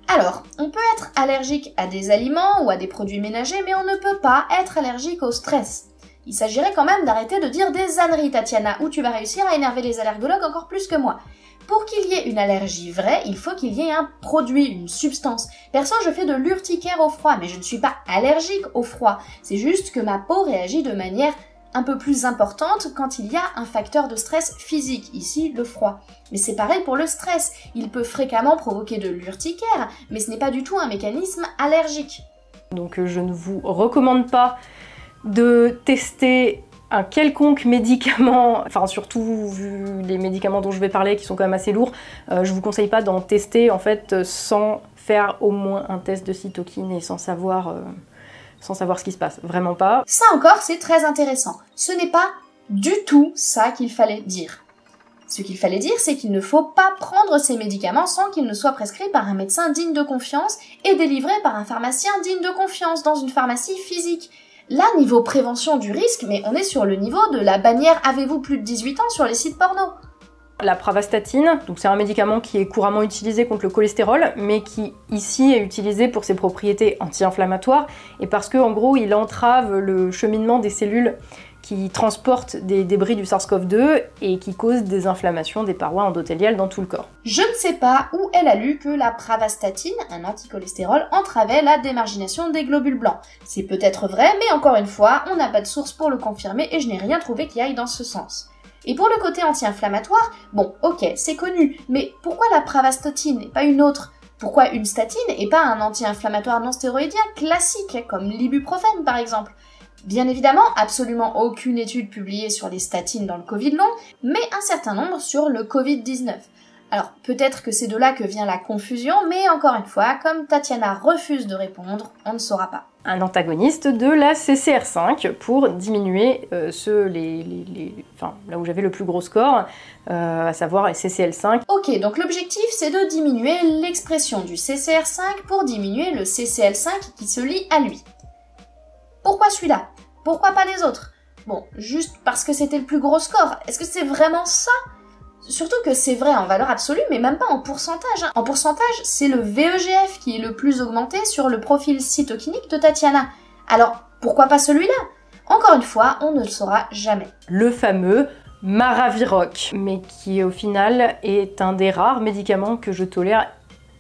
Alors, on peut être allergique à des aliments ou à des produits ménagers, mais on ne peut pas être allergique au stress. Il s'agirait quand même d'arrêter de dire des âneries, Tatiana, ou tu vas réussir à énerver les allergologues encore plus que moi. Pour qu'il y ait une allergie vraie, il faut qu'il y ait un produit, une substance. Perso, je fais de l'urticaire au froid, mais je ne suis pas allergique au froid. C'est juste que ma peau réagit de manière un peu plus importante quand il y a un facteur de stress physique, ici le froid. Mais c'est pareil pour le stress, il peut fréquemment provoquer de l'urticaire, mais ce n'est pas du tout un mécanisme allergique. Donc je ne vous recommande pas de tester un quelconque médicament, enfin surtout vu les médicaments dont je vais parler qui sont quand même assez lourds, je vous conseille pas d'en tester en fait sans faire au moins un test de cytokine et sans savoir ce qui se passe, vraiment pas. Ça encore, c'est très intéressant. Ce n'est pas du tout ça qu'il fallait dire. Ce qu'il fallait dire, c'est qu'il ne faut pas prendre ces médicaments sans qu'ils ne soient prescrits par un médecin digne de confiance et délivrés par un pharmacien digne de confiance dans une pharmacie physique. Là, niveau prévention du risque, mais on est sur le niveau de la bannière « Avez-vous plus de 18 ans ?» sur les sites porno. La pravastatine, donc c'est un médicament qui est couramment utilisé contre le cholestérol, mais qui ici est utilisé pour ses propriétés anti-inflammatoires et parce que en gros il entrave le cheminement des cellules qui transportent des débris du SARS-CoV-2 et qui causent des inflammations des parois endothéliales dans tout le corps. Je ne sais pas où elle a lu que la pravastatine, un anticholestérol, entravait la démargination des globules blancs. C'est peut-être vrai, mais encore une fois, on n'a pas de source pour le confirmer et je n'ai rien trouvé qui aille dans ce sens. Et pour le côté anti-inflammatoire, bon, ok, c'est connu, mais pourquoi la pravastatine et pas une autre ? Pourquoi une statine et pas un anti-inflammatoire non stéroïdien classique, comme l'ibuprofène par exemple ? Bien évidemment, absolument aucune étude publiée sur les statines dans le Covid long, mais un certain nombre sur le Covid-19. Alors, peut-être que c'est de là que vient la confusion, mais encore une fois, comme Tatiana refuse de répondre, on ne saura pas. Un antagoniste de la CCR5 pour diminuer là où j'avais le plus gros score, à savoir les CCL5. Ok, donc l'objectif c'est de diminuer l'expression du CCR5 pour diminuer le CCL5 qui se lie à lui. Pourquoi celui-là ? Pourquoi pas les autres ? Bon, juste parce que c'était le plus gros score. Est-ce que c'est vraiment ça ? Surtout que c'est vrai en valeur absolue, mais même pas en pourcentage. En pourcentage, c'est le VEGF qui est le plus augmenté sur le profil cytokinique de Tatiana. Alors, pourquoi pas celui-là ? Encore une fois, on ne le saura jamais. Le fameux Maraviroc, mais qui au final est un des rares médicaments que je tolère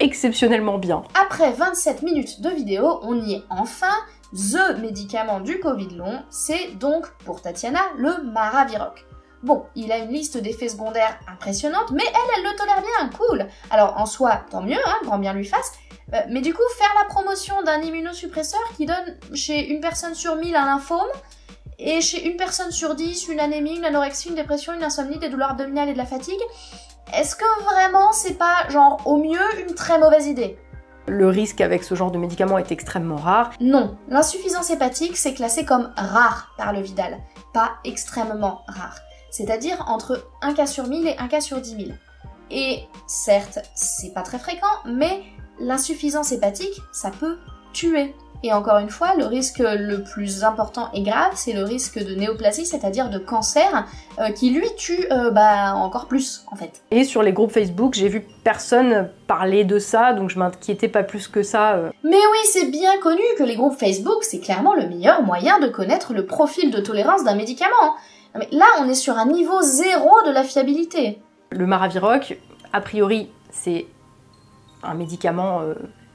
exceptionnellement bien. Après 27 minutes de vidéo, on y est enfin. The médicament du Covid long, c'est donc, pour Tatiana, le Maraviroc. Bon, il a une liste d'effets secondaires impressionnante, mais elle le tolère bien, cool. Alors en soi, tant mieux, hein, grand bien lui fasse. Mais du coup, faire la promotion d'un immunosuppresseur qui donne chez une personne sur 1000 un lymphome, et chez une personne sur 10 une anémie, une anorexie, une dépression, une insomnie, des douleurs abdominales et de la fatigue, est-ce que vraiment c'est pas, genre, au mieux, une très mauvaise idée ? Le risque avec ce genre de médicament est extrêmement rare. Non, l'insuffisance hépatique, c'est classé comme rare par le Vidal, pas extrêmement rare. C'est-à-dire entre 1 cas sur 1000 et 1 cas sur 10 000. Et certes, c'est pas très fréquent, mais l'insuffisance hépatique, ça peut tuer. Et encore une fois, le risque le plus important et grave, c'est le risque de néoplasie, c'est-à-dire de cancer, qui lui tue encore plus, en fait. Et sur les groupes Facebook, j'ai vu personne parler de ça, donc je m'inquiétais pas plus que ça. Mais oui, c'est bien connu que les groupes Facebook, c'est clairement le meilleur moyen de connaître le profil de tolérance d'un médicament. Mais là, on est sur un niveau 0 de la fiabilité. Le Maraviroc, a priori, c'est un médicament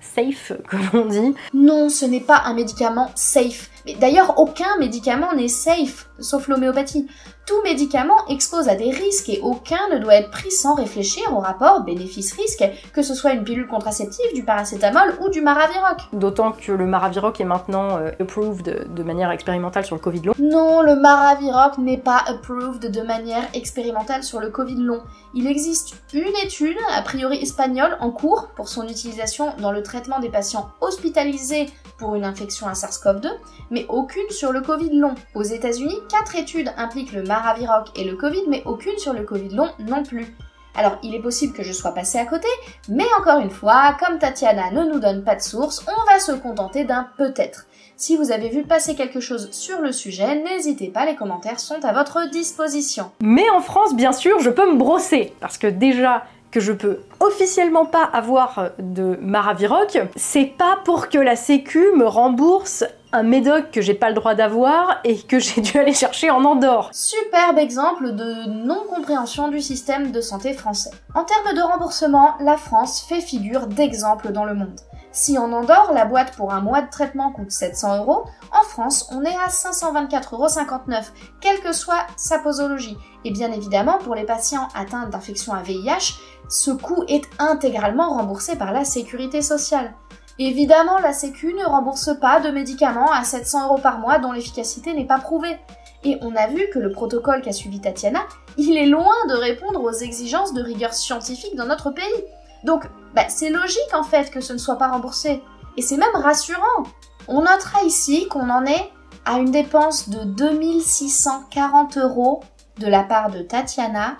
safe, comme on dit. Non, ce n'est pas un médicament safe. Mais d'ailleurs, aucun médicament n'est safe, sauf l'homéopathie. Tout médicament expose à des risques et aucun ne doit être pris sans réfléchir au rapport bénéfice-risque, que ce soit une pilule contraceptive, du paracétamol ou du Maraviroc. D'autant que le Maraviroc est maintenant approved de manière expérimentale sur le Covid long. Non, le Maraviroc n'est pas approved de manière expérimentale sur le Covid long. Il existe une étude, a priori espagnole, en cours pour son utilisation dans le traitement des patients hospitalisés pour une infection à SARS-CoV-2, mais aucune sur le Covid long. Aux États-Unis, 4 études impliquent le Maraviroc et le Covid, mais aucune sur le Covid long non plus. Alors, il est possible que je sois passée à côté, mais encore une fois, comme Tatiana ne nous donne pas de source, on va se contenter d'un peut-être. Si vous avez vu passer quelque chose sur le sujet, n'hésitez pas, les commentaires sont à votre disposition. Mais en France, bien sûr, je peux me brosser, parce que déjà que je peux officiellement pas avoir de Maraviroc, c'est pas pour que la Sécu me rembourse un médoc que j'ai pas le droit d'avoir et que j'ai dû aller chercher en Andorre. Superbe exemple de non-compréhension du système de santé français. En termes de remboursement, la France fait figure d'exemple dans le monde. Si en Andorre, la boîte pour un mois de traitement coûte 700 €, en France, on est à 524,59 €, quelle que soit sa posologie. Et bien évidemment, pour les patients atteints d'infection à VIH, ce coût est intégralement remboursé par la sécurité sociale. Évidemment, la Sécu ne rembourse pas de médicaments à 700 € par mois dont l'efficacité n'est pas prouvée. Et on a vu que le protocole qu'a suivi Tatiana, il est loin de répondre aux exigences de rigueur scientifique dans notre pays. Donc, c'est logique en fait que ce ne soit pas remboursé. Et c'est même rassurant. On notera ici qu'on en est à une dépense de 2640 € de la part de Tatiana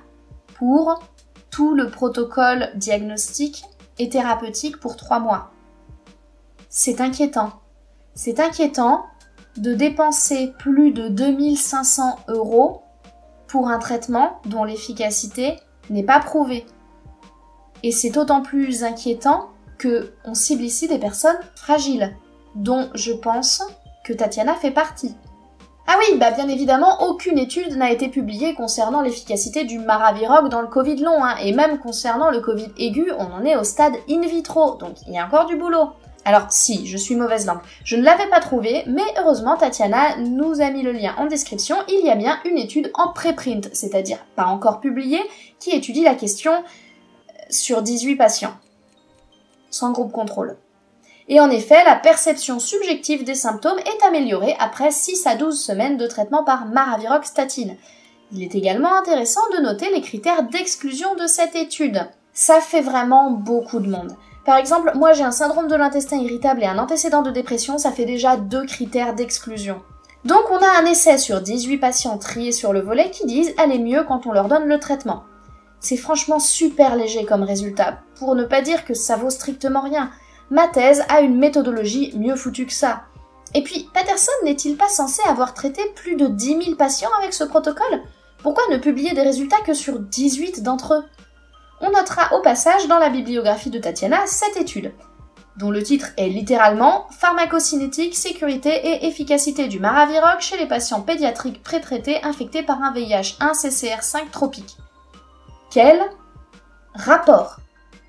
pour tout le protocole diagnostique et thérapeutique pour 3 mois. C'est inquiétant. C'est inquiétant de dépenser plus de 2500 € pour un traitement dont l'efficacité n'est pas prouvée. Et c'est d'autant plus inquiétant que on cible ici des personnes fragiles, dont je pense que Tatiana fait partie. Ah oui, bien évidemment, aucune étude n'a été publiée concernant l'efficacité du Maraviroc dans le Covid long, et même concernant le Covid aigu, on en est au stade in vitro, donc il y a encore du boulot. Alors si, je suis mauvaise langue, je ne l'avais pas trouvé, mais heureusement Tatiana nous a mis le lien en description, il y a bien une étude en préprint, c'est-à-dire pas encore publiée, qui étudie la question sur 18 patients, sans groupe contrôle. Et en effet, la perception subjective des symptômes est améliorée après 6 à 12 semaines de traitement par Maraviroc statine. Il est également intéressant de noter les critères d'exclusion de cette étude. Ça fait vraiment beaucoup de monde. Par exemple, moi j'ai un syndrome de l'intestin irritable et un antécédent de dépression, ça fait déjà 2 critères d'exclusion. Donc on a un essai sur 18 patients triés sur le volet qui disent aller mieux quand on leur donne le traitement. C'est franchement super léger comme résultat, pour ne pas dire que ça vaut strictement rien. Ma thèse a une méthodologie mieux foutue que ça. Et puis, Patterson n'est-il pas censé avoir traité plus de 10 000 patients avec ce protocole? Pourquoi ne publier des résultats que sur 18 d'entre eux? On notera au passage dans la bibliographie de Tatiana cette étude, dont le titre est littéralement « Pharmacocinétique, sécurité et efficacité du Maraviroc chez les patients pédiatriques pré-traités infectés par un VIH-1 CCR5 tropique ». Quel rapport?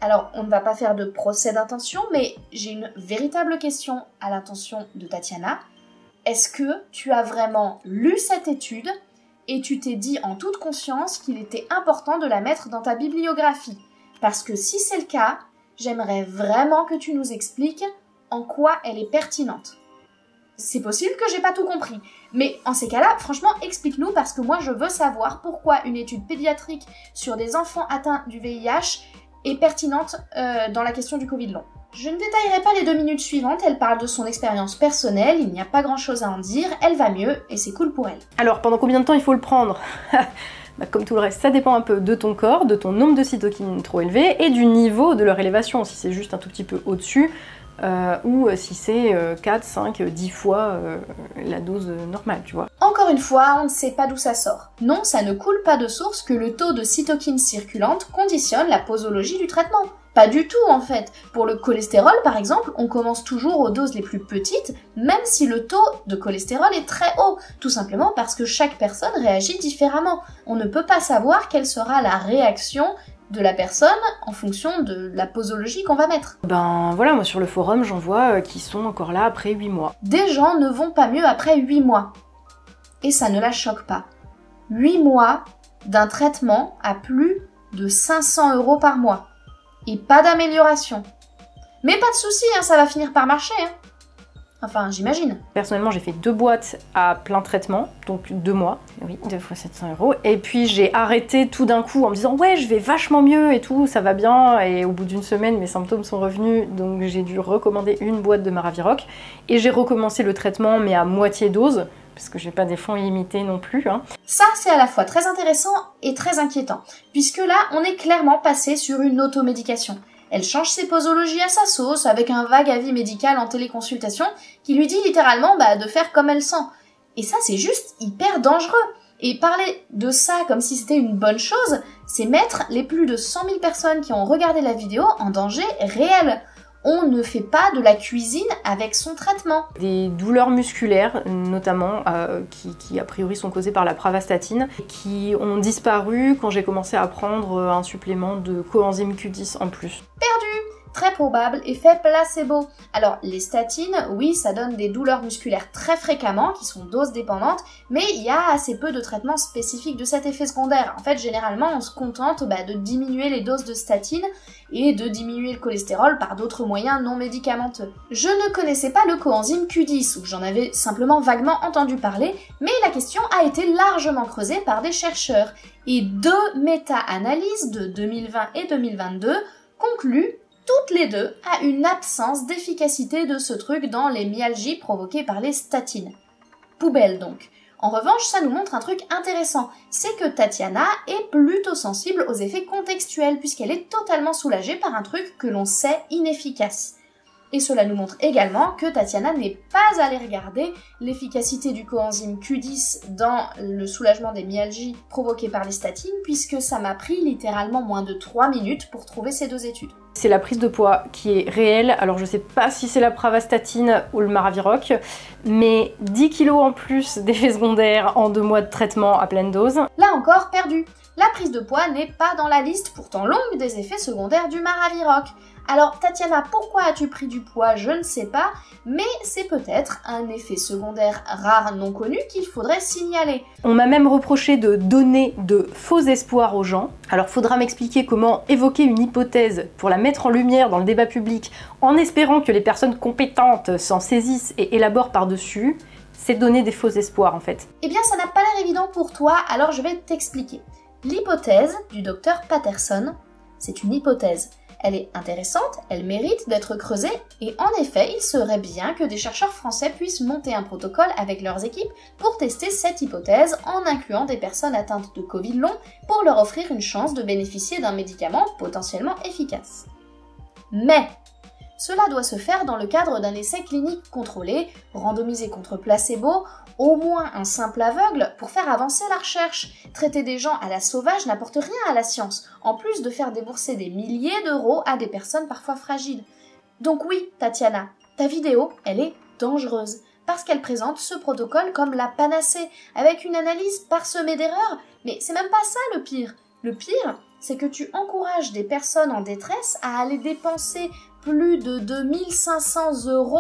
Alors, on ne va pas faire de procès d'intention, mais j'ai une véritable question à l'intention de Tatiana. Est-ce que tu as vraiment lu cette étude et tu t'es dit en toute conscience qu'il était important de la mettre dans ta bibliographie? Parce que si c'est le cas, j'aimerais vraiment que tu nous expliques en quoi elle est pertinente. C'est possible que j'ai pas tout compris, mais en ces cas-là, franchement, explique-nous parce que moi je veux savoir pourquoi une étude pédiatrique sur des enfants atteints du VIH est pertinente dans la question du Covid long. Je ne détaillerai pas les 2 minutes suivantes, elle parle de son expérience personnelle, il n'y a pas grand-chose à en dire, elle va mieux et c'est cool pour elle. Alors, pendant combien de temps il faut le prendre? Comme tout le reste, ça dépend un peu de ton corps, de ton nombre de cytokines trop élevé et du niveau de leur élévation, si c'est juste un tout petit peu au-dessus, ou si c'est 4, 5, 10 fois la dose normale, tu vois. Encore une fois, on ne sait pas d'où ça sort. Non, ça ne coule pas de source que le taux de cytokines circulantes conditionne la posologie du traitement. Pas du tout en fait. Pour le cholestérol par exemple, on commence toujours aux doses les plus petites, même si le taux de cholestérol est très haut, tout simplement parce que chaque personne réagit différemment. On ne peut pas savoir quelle sera la réaction de la personne en fonction de la posologie qu'on va mettre. Voilà, moi sur le forum j'en vois qui sont encore là après 8 mois. Des gens ne vont pas mieux après 8 mois. Et ça ne la choque pas. 8 mois d'un traitement à plus de 500 € par mois. Et pas d'amélioration. Mais pas de souci, ça va finir par marcher. Enfin, j'imagine. Personnellement, j'ai fait 2 boîtes à plein traitement, donc 2 mois. Oui, 2 fois 700 €. Et puis j'ai arrêté tout d'un coup en me disant « Ouais, je vais vachement mieux et tout, ça va bien. » Et au bout d'une semaine, mes symptômes sont revenus, donc j'ai dû recommander une boîte de Maraviroc. Et j'ai recommencé le traitement, mais à moitié dose, parce que j'ai pas des fonds illimités non plus. Ça, c'est à la fois très intéressant et très inquiétant, puisque là, on est clairement passé sur une automédication. Elle change ses posologies à sa sauce, avec un vague avis médical en téléconsultation, qui lui dit littéralement de faire comme elle sent. Et ça, c'est juste hyper dangereux. Et parler de ça comme si c'était une bonne chose, c'est mettre les plus de 100 000 personnes qui ont regardé la vidéo en danger réel. On ne fait pas de la cuisine avec son traitement. Des douleurs musculaires, notamment, qui a priori sont causées par la pravastatine, qui ont disparu quand j'ai commencé à prendre un supplément de coenzyme Q10 en plus. Perdu! Très probable, effet placebo. Alors, les statines, oui, ça donne des douleurs musculaires très fréquemment, qui sont dose dépendantes, mais il y a assez peu de traitements spécifiques de cet effet secondaire. En fait, généralement, on se contente de diminuer les doses de statines et de diminuer le cholestérol par d'autres moyens non médicamenteux. Je ne connaissais pas le coenzyme Q10, ou j'en avais simplement vaguement entendu parler, mais la question a été largement creusée par des chercheurs. Et 2 méta-analyses de 2020 et 2022 concluent toutes les deux à une absence d'efficacité de ce truc dans les myalgies provoquées par les statines. Poubelle donc. En revanche, ça nous montre un truc intéressant, c'est que Tatiana est plutôt sensible aux effets contextuels puisqu'elle est totalement soulagée par un truc que l'on sait inefficace. Et cela nous montre également que Tatiana n'est pas allée regarder l'efficacité du coenzyme Q10 dans le soulagement des myalgies provoquées par les statines, puisque ça m'a pris littéralement moins de 3 minutes pour trouver ces 2 études. C'est la prise de poids qui est réelle, alors je sais pas si c'est la pravastatine ou le Maraviroc, mais 10 kg en plus d'effets secondaires en 2 mois de traitement à pleine dose. Là encore, perdu. La prise de poids n'est pas dans la liste pourtant longue des effets secondaires du Maraviroc. Alors Tatiana, pourquoi as-tu pris du poids? Je ne sais pas, mais c'est peut-être un effet secondaire rare non connu qu'il faudrait signaler. On m'a même reproché de donner de faux espoirs aux gens. Alors faudra m'expliquer comment évoquer une hypothèse pour la mettre en lumière dans le débat public en espérant que les personnes compétentes s'en saisissent et élaborent par-dessus. C'est donner des faux espoirs en fait. Eh bien ça n'a pas l'air évident pour toi, alors je vais t'expliquer. L'hypothèse du docteur Patterson, c'est une hypothèse. Elle est intéressante, elle mérite d'être creusée, et en effet, il serait bien que des chercheurs français puissent monter un protocole avec leurs équipes pour tester cette hypothèse en incluant des personnes atteintes de Covid long pour leur offrir une chance de bénéficier d'un médicament potentiellement efficace. Mais cela doit se faire dans le cadre d'un essai clinique contrôlé, randomisé contre placebo, au moins un simple aveugle pour faire avancer la recherche. Traiter des gens à la sauvage n'apporte rien à la science, en plus de faire débourser des milliers d'euros à des personnes parfois fragiles. Donc oui, Tatiana, ta vidéo, elle est dangereuse, parce qu'elle présente ce protocole comme la panacée, avec une analyse parsemée d'erreurs, mais c'est même pas ça le pire. Le pire, c'est que tu encourages des personnes en détresse à aller dépenser plus de 2500 €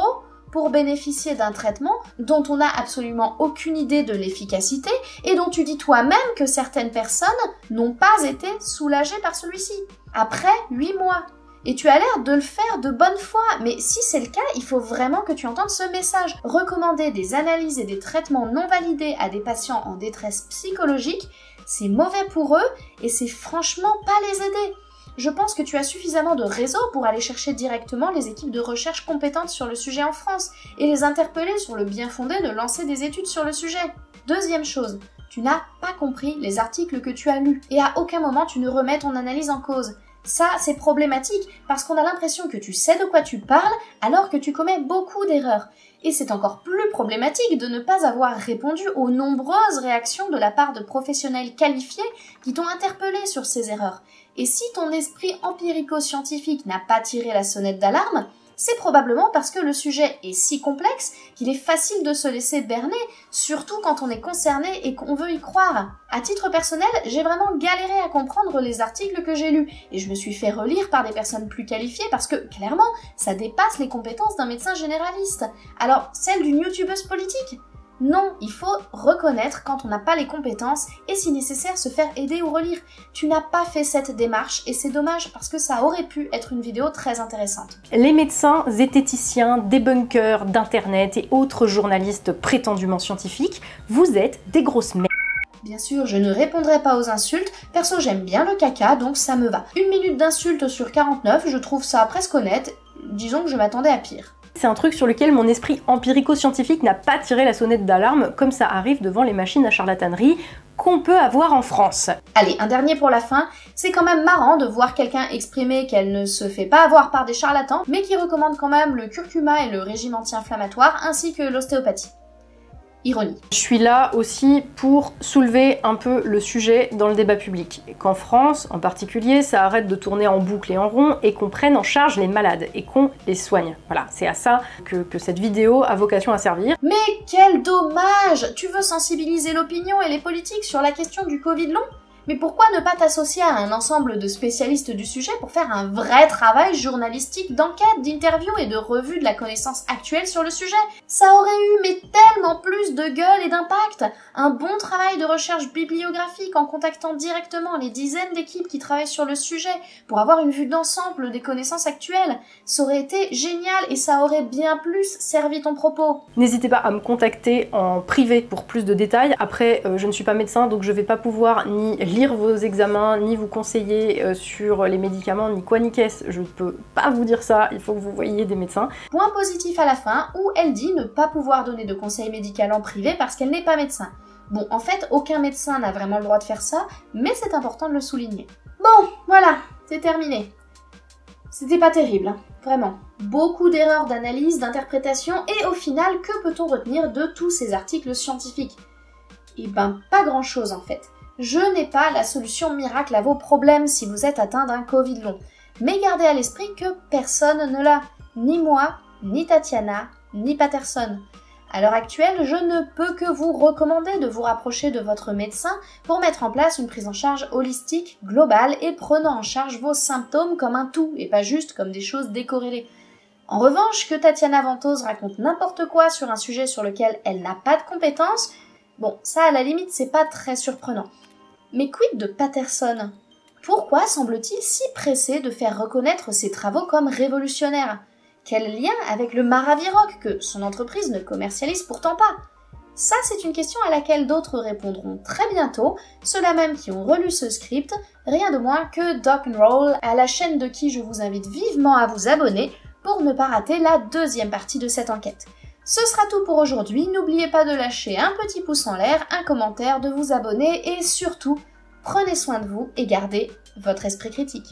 pour bénéficier d'un traitement dont on n'a absolument aucune idée de l'efficacité et dont tu dis toi-même que certaines personnes n'ont pas été soulagées par celui-ci. Après 8 mois. Et tu as l'air de le faire de bonne foi, mais si c'est le cas, il faut vraiment que tu entendes ce message. Recommander des analyses et des traitements non validés à des patients en détresse psychologique, c'est mauvais pour eux et c'est franchement pas les aider. Je pense que tu as suffisamment de réseau pour aller chercher directement les équipes de recherche compétentes sur le sujet en France et les interpeller sur le bien fondé de lancer des études sur le sujet. Deuxième chose, tu n'as pas compris les articles que tu as lus et à aucun moment tu ne remets ton analyse en cause. Ça, c'est problématique parce qu'on a l'impression que tu sais de quoi tu parles alors que tu commets beaucoup d'erreurs. Et c'est encore plus problématique de ne pas avoir répondu aux nombreuses réactions de la part de professionnels qualifiés qui t'ont interpellé sur ces erreurs. Et si ton esprit empirico-scientifique n'a pas tiré la sonnette d'alarme, c'est probablement parce que le sujet est si complexe qu'il est facile de se laisser berner, surtout quand on est concerné et qu'on veut y croire. À titre personnel, j'ai vraiment galéré à comprendre les articles que j'ai lus, et je me suis fait relire par des personnes plus qualifiées parce que, clairement, ça dépasse les compétences d'un médecin généraliste. Alors, celle d'une youtubeuse politique ? Non, il faut reconnaître quand on n'a pas les compétences et si nécessaire se faire aider ou relire. Tu n'as pas fait cette démarche et c'est dommage parce que ça aurait pu être une vidéo très intéressante. Les médecins, zététiciens, débunkers d'internet et autres journalistes prétendument scientifiques, vous êtes des grosses merdes. Bien sûr, je ne répondrai pas aux insultes, perso j'aime bien le caca donc ça me va. 1 minute d'insultes sur 49, je trouve ça presque honnête, disons que je m'attendais à pire. C'est un truc sur lequel mon esprit empirico-scientifique n'a pas tiré la sonnette d'alarme, comme ça arrive devant les machines à charlatanerie qu'on peut avoir en France. Allez, un dernier pour la fin. C'est quand même marrant de voir quelqu'un exprimer qu'elle ne se fait pas avoir par des charlatans, mais qui recommande quand même le curcuma et le régime anti-inflammatoire, ainsi que l'ostéopathie. Ironie. Je suis là aussi pour soulever un peu le sujet dans le débat public. Et qu'en France, en particulier, ça arrête de tourner en boucle et en rond et qu'on prenne en charge les malades et qu'on les soigne. Voilà, c'est à ça que cette vidéo a vocation à servir. Mais quel dommage! Tu veux sensibiliser l'opinion et les politiques sur la question du Covid long? Mais pourquoi ne pas t'associer à un ensemble de spécialistes du sujet pour faire un vrai travail journalistique d'enquête, d'interview et de revue de la connaissance actuelle sur le sujet? Ça aurait eu mais tellement plus de gueule et d'impact! Un bon travail de recherche bibliographique en contactant directement les dizaines d'équipes qui travaillent sur le sujet pour avoir une vue d'ensemble des connaissances actuelles. Ça aurait été génial et ça aurait bien plus servi ton propos. N'hésitez pas à me contacter en privé pour plus de détails. Après, je ne suis pas médecin, donc je vais pas pouvoir ni lire vos examens, ni vous conseiller sur les médicaments, ni quoi ni qu'est-ce. Je peux pas vous dire ça, il faut que vous voyiez des médecins. Point positif à la fin, où elle dit ne pas pouvoir donner de conseils médicaux en privé parce qu'elle n'est pas médecin. Bon, en fait, aucun médecin n'a vraiment le droit de faire ça, mais c'est important de le souligner. Bon, voilà, c'est terminé. C'était pas terrible, hein, vraiment. Beaucoup d'erreurs d'analyse, d'interprétation, et au final, que peut-on retenir de tous ces articles scientifiques? Eh ben, pas grand-chose en fait. Je n'ai pas la solution miracle à vos problèmes si vous êtes atteint d'un Covid long. Mais gardez à l'esprit que personne ne l'a. Ni moi, ni Tatiana, ni Patterson. À l'heure actuelle, je ne peux que vous recommander de vous rapprocher de votre médecin pour mettre en place une prise en charge holistique, globale et prenant en charge vos symptômes comme un tout et pas juste comme des choses décorrélées. En revanche, que Tatiana Ventose raconte n'importe quoi sur un sujet sur lequel elle n'a pas de compétences, bon, ça à la limite c'est pas très surprenant. Mais quid de Patterson? Pourquoi semble-t-il si pressé de faire reconnaître ses travaux comme révolutionnaires? Quel lien avec le Maraviroc que son entreprise ne commercialise pourtant pas? Ça c'est une question à laquelle d'autres répondront très bientôt, ceux-là même qui ont relu ce script, rien de moins que Doc'n'Roll, à la chaîne de qui je vous invite vivement à vous abonner pour ne pas rater la deuxième partie de cette enquête. Ce sera tout pour aujourd'hui, n'oubliez pas de lâcher un petit pouce en l'air, un commentaire, de vous abonner et surtout, prenez soin de vous et gardez votre esprit critique.